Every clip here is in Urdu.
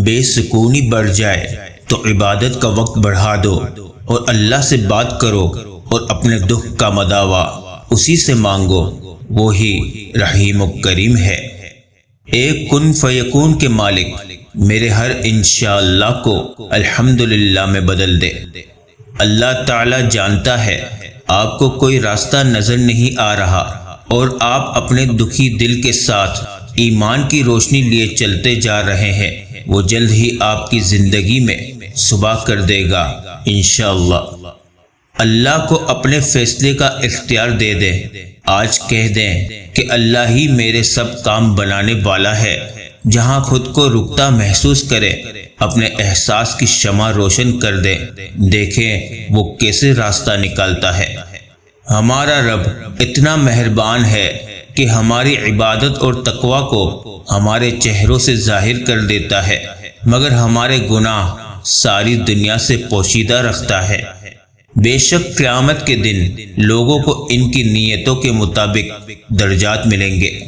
بے سکونی بڑھ جائے تو عبادت کا وقت بڑھا دو اور اللہ سے بات کرو اور اپنے دکھ کا مداوا اسی سے مانگو، وہی رحیم و کریم ہے۔ ایک کن فیکون کے مالک میرے ہر انشاءاللہ کو الحمدللہ میں بدل دے۔ اللہ تعالی جانتا ہے آپ کو کوئی راستہ نظر نہیں آ رہا اور آپ اپنے دکھی دل کے ساتھ ایمان کی روشنی لیے چلتے جا رہے ہیں، وہ جلد ہی آپ کی زندگی میں صبح کر دے گا انشاءاللہ۔ اللہ کو اپنے فیصلے کا اختیار دے دیں، آج کہہ دیں کہ اللہ ہی میرے سب کام بنانے والا ہے۔ جہاں خود کو رکتا محسوس کرے اپنے احساس کی شمع روشن کر دیں، دیکھیں وہ کیسے راستہ نکالتا ہے۔ ہمارا رب اتنا مہربان ہے کہ ہماری عبادت اور تقوی کو ہمارے چہروں سے ظاہر کر دیتا ہے، مگر ہمارے گناہ ساری دنیا سے پوشیدہ رکھتا ہے۔ بے شک قیامت کے دن لوگوں کو ان کی نیتوں کے مطابق درجات ملیں گے۔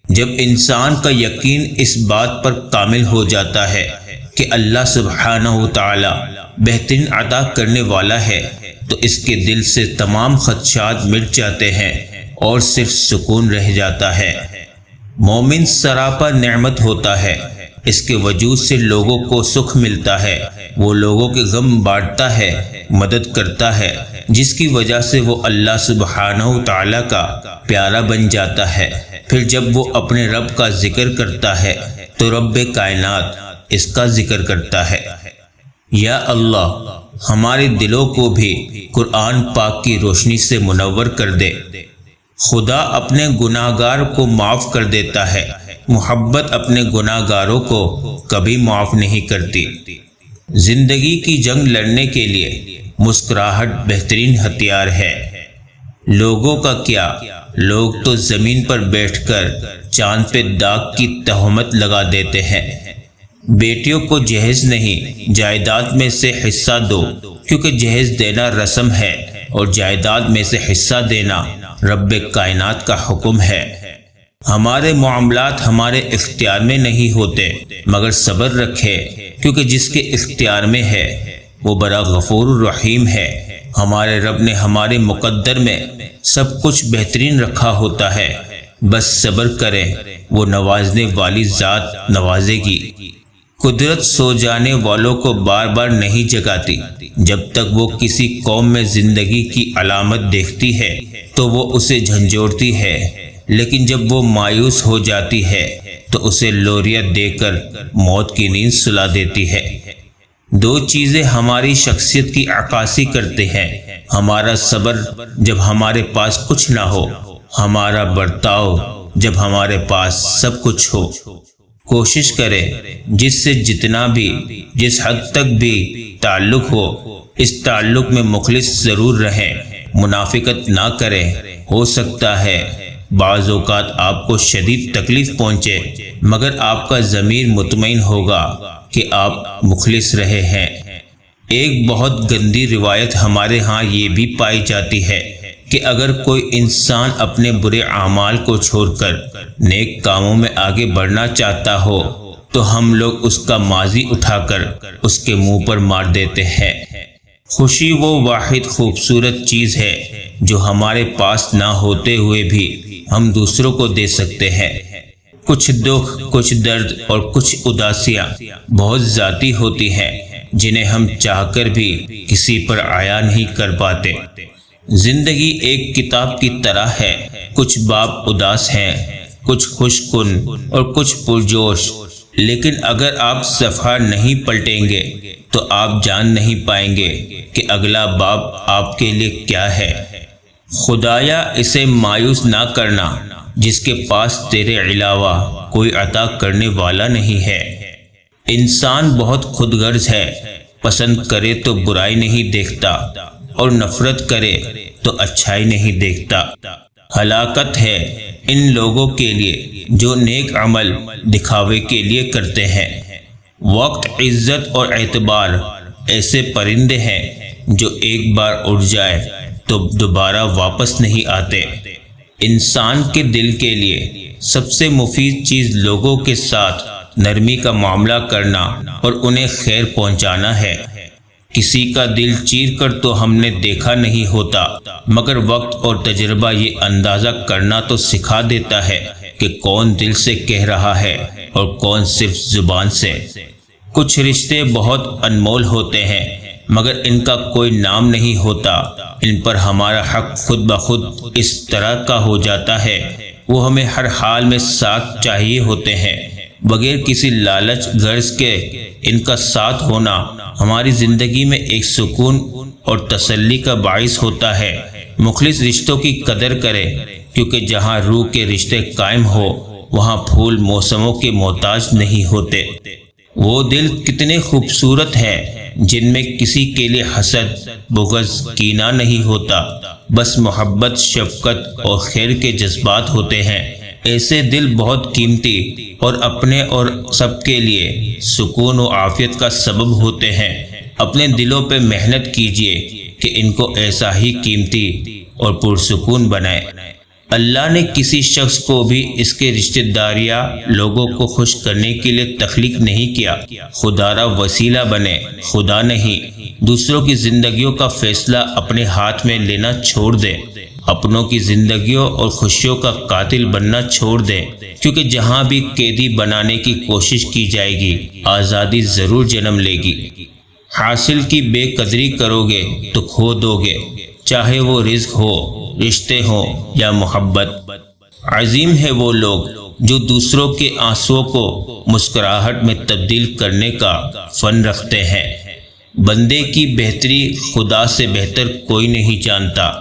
جب انسان کا یقین اس بات پر کامل ہو جاتا ہے کہ اللہ سبحانہ و تعالی بہترین عطا کرنے والا ہے، تو اس کے دل سے تمام خدشات مٹ جاتے ہیں اور صرف سکون رہ جاتا ہے۔ مومن سراپا نعمت ہوتا ہے، اس کے وجود سے لوگوں کو سکھ ملتا ہے، وہ لوگوں کے غم بانٹتا ہے، مدد کرتا ہے، جس کی وجہ سے وہ اللہ سبحانہ و تعالی کا پیارا بن جاتا ہے۔ پھر جب وہ اپنے رب کا ذکر کرتا ہے تو رب کائنات اس کا ذکر کرتا ہے۔ یا اللہ ہمارے دلوں کو بھی قرآن پاک کی روشنی سے منور کر دے۔ خدا اپنے گناہ گار کو معاف کر دیتا ہے، محبت اپنے گناہ گاروں کو کبھی معاف نہیں کرتی۔ زندگی کی جنگ لڑنے کے لیے مسکراہٹ بہترین ہتھیار ہے۔ لوگوں کا کیا، لوگ تو زمین پر بیٹھ کر چاند پہ داغ کی تہمت لگا دیتے ہیں۔ بیٹیوں کو جہیز نہیں، جائیداد میں سے حصہ دو، کیونکہ جہیز دینا رسم ہے اور جائیداد میں سے حصہ دینا رب کائنات کا حکم ہے۔ ہمارے معاملات ہمارے اختیار میں نہیں ہوتے، مگر صبر رکھے، کیونکہ جس کے اختیار میں ہے وہ بڑا غفور الرحیم ہے۔ ہمارے رب نے ہمارے مقدر میں سب کچھ بہترین رکھا ہوتا ہے، بس صبر کریں، وہ نوازنے والی ذات نوازے گی۔ قدرت سو جانے والوں کو بار بار نہیں جگاتی، جب تک وہ کسی قوم میں زندگی کی علامت دیکھتی ہے تو وہ اسے جھنجھوڑتی ہے، لیکن جب وہ مایوس ہو جاتی ہے تو اسے لوریاں دے کر موت کی نیند سلا دیتی ہے۔ دو چیزیں ہماری شخصیت کی عکاسی کرتے ہیں، ہمارا صبر جب ہمارے پاس کچھ نہ ہو، ہمارا برتاؤ جب ہمارے پاس سب کچھ ہو۔ کوشش کرے جس سے جتنا بھی، جس حد تک بھی تعلق ہو، اس تعلق میں مخلص ضرور رہیں، منافقت نہ کریں۔ ہو سکتا ہے بعض اوقات آپ کو شدید تکلیف پہنچے، مگر آپ کا ضمیر مطمئن ہوگا کہ آپ مخلص رہے ہیں۔ ایک بہت گندی روایت ہمارے ہاں یہ بھی پائی جاتی ہے کہ اگر کوئی انسان اپنے برے اعمال کو چھوڑ کر نیک کاموں میں آگے بڑھنا چاہتا ہو تو ہم لوگ اس کا ماضی اٹھا کر اس کے منہ پر مار دیتے ہیں۔ خوشی وہ واحد خوبصورت چیز ہے جو ہمارے پاس نہ ہوتے ہوئے بھی ہم دوسروں کو دے سکتے ہیں۔ کچھ دکھ، کچھ درد اور کچھ اداسیاں بہت ذاتی ہوتی ہیں، جنہیں ہم چاہ کر بھی کسی پر عیا نہیں کر پاتے۔ زندگی ایک کتاب کی طرح ہے، کچھ باب اداس ہیں، کچھ خوش کن اور کچھ پرجوش، لیکن اگر آپ صفحہ نہیں پلٹیں گے تو آپ جان نہیں پائیں گے کہ اگلا باب آپ کے لیے کیا ہے۔ خدایا اسے مایوس نہ کرنا جس کے پاس تیرے علاوہ کوئی عطا کرنے والا نہیں ہے۔ انسان بہت خود غرض ہے، پسند کرے تو برائی نہیں دیکھتا اور نفرت کرے تو اچھائی نہیں دیکھتا۔ ہلاکت ہے ان لوگوں کے لیے جو نیک عمل دکھاوے کے لیے کرتے ہیں۔ وقت، عزت اور اعتبار ایسے پرندے ہیں جو ایک بار اڑ جائے تو دوبارہ واپس نہیں آتے۔ انسان کے دل کے لیے سب سے مفید چیز لوگوں کے ساتھ نرمی کا معاملہ کرنا اور انہیں خیر پہنچانا ہے۔ کسی کا دل چیر کر تو ہم نے دیکھا نہیں ہوتا، مگر وقت اور تجربہ یہ اندازہ کرنا تو سکھا دیتا ہے کہ کون دل سے کہہ رہا ہے اور کون صرف زبان سے۔ کچھ رشتے بہت انمول ہوتے ہیں مگر ان کا کوئی نام نہیں ہوتا، ان پر ہمارا حق خود بخود اس طرح کا ہو جاتا ہے، وہ ہمیں ہر حال میں ساتھ چاہیے ہوتے ہیں، بغیر کسی لالچ غرض کے۔ ان کا ساتھ ہونا ہماری زندگی میں ایک سکون اور تسلی کا باعث ہوتا ہے۔ مخلص رشتوں کی قدر کرے، کیونکہ جہاں روح کے رشتے قائم ہو وہاں پھول موسموں کے محتاج نہیں ہوتے۔ وہ دل کتنے خوبصورت ہیں جن میں کسی کے لیے حسد، بغض، کینہ نہیں ہوتا، بس محبت، شفقت اور خیر کے جذبات ہوتے ہیں۔ ایسے دل بہت قیمتی اور اپنے اور سب کے لیے سکون و عافیت کا سبب ہوتے ہیں۔ اپنے دلوں پہ محنت کیجیے کہ ان کو ایسا ہی قیمتی اور پرسکون بنائے۔ اللہ نے کسی شخص کو بھی اس کے رشتہ داریاں لوگوں کو خوش کرنے کے لیے تخلیق نہیں کیا۔ خدا را وسیلہ بنے، خدا نہیں۔ دوسروں کی زندگیوں کا فیصلہ اپنے ہاتھ میں لینا چھوڑ دے، اپنوں کی زندگیوں اور خوشیوں کا قاتل بننا چھوڑ دیں، کیونکہ جہاں بھی قیدی بنانے کی کوشش کی جائے گی آزادی ضرور جنم لے گی۔ حاصل کی بے قدری کرو گے تو کھو دو گے، چاہے وہ رزق ہو، رشتے ہوں یا محبت۔ عظیم ہے وہ لوگ جو دوسروں کے آنسوؤں کو مسکراہٹ میں تبدیل کرنے کا فن رکھتے ہیں۔ بندے کی بہتری خدا سے بہتر کوئی نہیں جانتا۔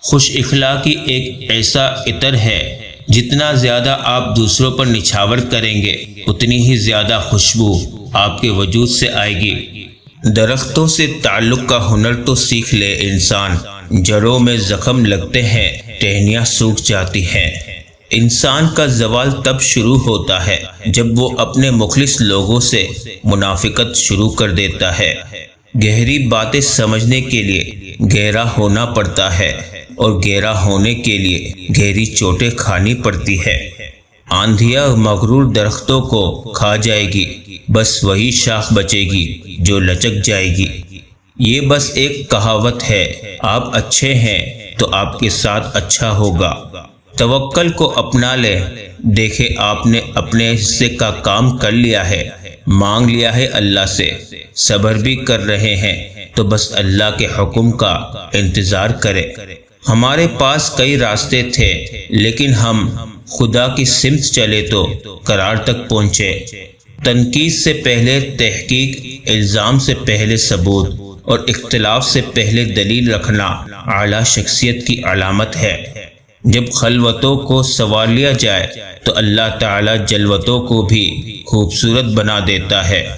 خوش اخلاقی ایک ایسا عطر ہے، جتنا زیادہ آپ دوسروں پر نچھاور کریں گے اتنی ہی زیادہ خوشبو آپ کے وجود سے آئے گی۔ درختوں سے تعلق کا ہنر تو سیکھ لے انسان، جڑوں میں زخم لگتے ہیں، ٹہنیاں سوکھ جاتی ہیں۔ انسان کا زوال تب شروع ہوتا ہے جب وہ اپنے مخلص لوگوں سے منافقت شروع کر دیتا ہے۔ گہری باتیں سمجھنے کے لیے گہرا ہونا پڑتا ہے اور گہرا ہونے کے لیے گہری چوٹیں کھانی پڑتی ہے۔ آندھیاں مغرور درختوں کو کھا جائے گی، بس وہی شاخ بچے گی جو لچک جائے گی۔ یہ بس ایک کہاوت ہے، آپ اچھے ہیں تو آپ کے ساتھ اچھا ہوگا۔ توکل کو اپنا لے، دیکھے آپ نے اپنے حصے کا کام کر لیا ہے، مانگ لیا ہے اللہ سے، صبر بھی کر رہے ہیں تو بس اللہ کے حکم کا انتظار کرے۔ ہمارے پاس کئی راستے تھے لیکن ہم خدا کی سمت چلے تو قرار تک پہنچے۔ تنقید سے پہلے تحقیق، الزام سے پہلے ثبوت اور اختلاف سے پہلے دلیل رکھنا اعلیٰ شخصیت کی علامت ہے۔ جب خلوتوں کو سنوار لیا جائے تو اللہ تعالیٰ جلوتوں کو بھی خوبصورت بنا دیتا ہے۔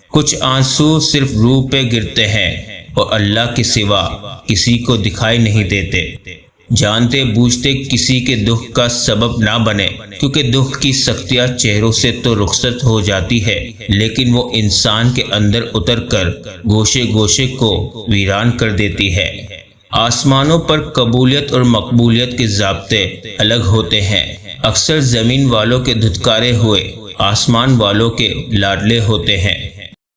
کچھ آنسو صرف روح پہ گرتے ہیں اور اللہ کے سوا کسی کو دکھائی نہیں دیتے۔ جانتے بوجھتے کسی کے دکھ کا سبب نہ بنے، کیونکہ دکھ کی سختیاں چہروں سے تو رخصت ہو جاتی ہے لیکن وہ انسان کے اندر اتر کر گوشے گوشے کو ویران کر دیتی ہے۔ آسمانوں پر قبولیت اور مقبولیت کے ضابطے الگ ہوتے ہیں۔ اکثر زمین والوں کے دھتکارے ہوئے آسمان والوں کے لاڈلے ہوتے ہیں۔